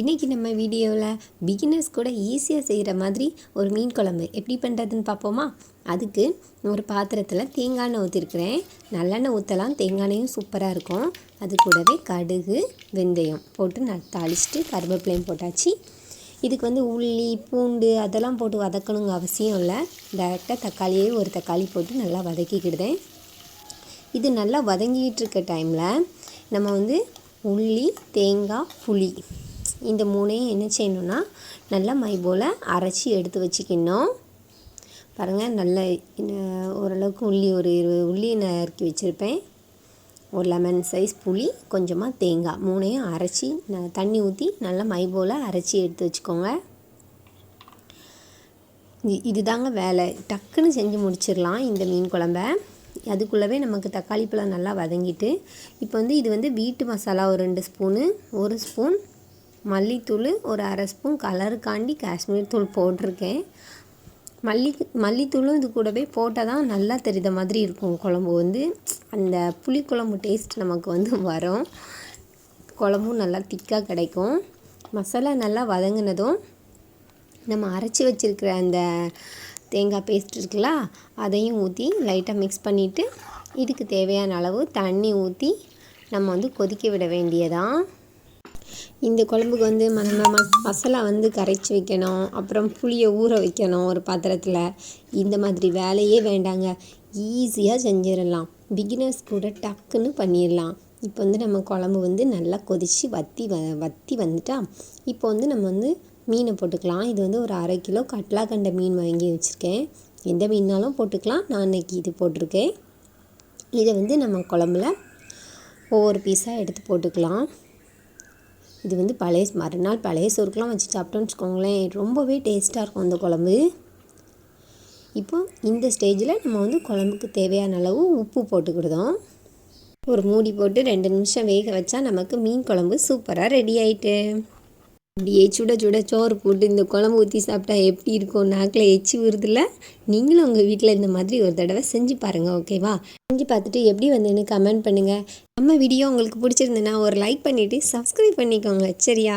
இன்றைக்கி நம்ம வீடியோவில் பிகினர்ஸ் கூட ஈஸியாக செய்கிற மாதிரி ஒரு மீன் குழம்பு எப்படி பண்ணுறதுன்னு பார்ப்போமா. அதுக்கு ஒரு பாத்திரத்தில் தேங்காய் எண்ணெய் ஊற்றிருக்கிறேன். நல்லெண்ணெய் ஊற்றலாம், தேங்காய் எண்ணெயும் சூப்பராக இருக்கும். அது கூடவே கடுகு வெந்தயம் போட்டு தாளிச்சிட்டு கருவேப்பிலையும் போட்டாச்சு. இதுக்கு உள்ளி பூண்டு அதெல்லாம் போட்டு வதக்கணுங்க அவசியம் இல்லை. டைரெக்டாக தக்காளியே ஒரு தக்காளி போட்டு நல்லா வதக்கிக்கிடுதேன். இது நல்லா வதங்கிட்டு இருக்க டைமில் நம்ம உள்ளி தேங்காய் புளி இந்த மூணையும் என்ன செய்யணுன்னா நல்லா மை போல் அரைச்சி எடுத்து வச்சுக்கணும். பாருங்கள், நல்ல ஓரளவுக்கு உள்ளி ஒரு 20 உள்ளி நறுக்கி வச்சுருப்பேன். ஒரு லெமன் சைஸ் புளி, கொஞ்சமாக தேங்காய் மூணையும் அரைச்சி தண்ணி ஊற்றி நல்லா மை போல் அரைச்சி எடுத்து வச்சுக்கோங்க. இதுதாங்க வேலை, டக்குன்னு செஞ்சு முடிச்சிடலாம் இந்த மீன் குழம்ப. அதுக்குள்ளவே நமக்கு தக்காளி பழம் நல்லா வதங்கிட்டு இப்போ இது வீட்டு மசாலா ஒரு 2 ஸ்பூனு, 1 ஸ்பூன் மல்லித்தூள், ஒரு அரை ஸ்பூன் கலருக்காண்டி காஷ்மீர் தூள் போட்டிருக்கேன். மல்லித்தூளும் இது கூடவே போட்டால் தான் நல்லா தெரிந்த மாதிரி இருக்கும் குழம்பு. அந்த புளிக்குழம்பு டேஸ்ட் நமக்கு வரும். குழம்பும் நல்லா திக்காக கிடைக்கும். மசாலா நல்லா வதங்கினதும் நம்ம அரைச்சி வச்சுருக்கிற அந்த தேங்காய் பேஸ்ட் இருக்குல்ல, அதையும் ஊற்றி லைட்டாக மிக்ஸ் பண்ணிவிட்டு இதுக்கு தேவையான அளவு தண்ணி ஊற்றி நம்ம கொதிக்க விட வேண்டியதான். இந்த குழம்புக்கு நம்ம மசாலா கரைச்சி வைக்கணும், அப்புறம் புளியை ஊற வைக்கணும் ஒரு பாத்திரத்தில். இந்த மாதிரி வேலையே வேண்டாங்க, ஈஸியாக செஞ்சிடலாம். பிகினர்ஸ் கூட டக்குன்னு பண்ணிடலாம். இப்போ நம்ம குழம்பு நல்லா கொதித்து வற்றி வந்துட்டா இப்போ நம்ம மீனை போட்டுக்கலாம். இது ஒரு 1/2 கிலோ கட்லா கண்ட மீன் வாங்கி வச்சுருக்கேன். எந்த மீனாலும் போட்டுக்கலாம், நான் இன்றைக்கி இது போட்டிருக்கேன். இதை நம்ம குழம்புல ஒவ்வொரு பீஸாக எடுத்து போட்டுக்கலாம். இது மறுநாள் பழைய சோறுக்கெலாம் வச்சு சாப்பிட்டோன்னு வச்சுக்கோங்களேன், ரொம்பவே டேஸ்ட்டாக இருக்கும் அந்த குழம்பு. இப்போ இந்த ஸ்டேஜில் நம்ம குழம்புக்கு தேவையான அளவு உப்பு போட்டுக்கிடுதோம். ஒரு மூடி போட்டு 2 நிமிஷம் வேக வச்சா நமக்கு மீன் குழம்பு சூப்பராக ரெடி ஆகிட்டு. அப்படியே சுட சுட சோறு போட்டு இந்த குழம்பு ஊற்றி சாப்பிட்டா எப்படி இருக்கும், நாக்கில் எச்சி வருதில்ல. நீங்களும் உங்கள் வீட்டில் இந்த மாதிரி ஒரு தடவை செஞ்சு பாருங்கள், ஓகேவா? செஞ்சு பார்த்துட்டு எப்படி வந்துன்னு கமெண்ட் பண்ணுங்கள். நம்ம வீடியோ உங்களுக்கு பிடிச்சிருந்ததுன்னா ஒரு லைக் பண்ணிவிட்டு சப்ஸ்கிரைப் பண்ணிக்கோங்க, சரியா?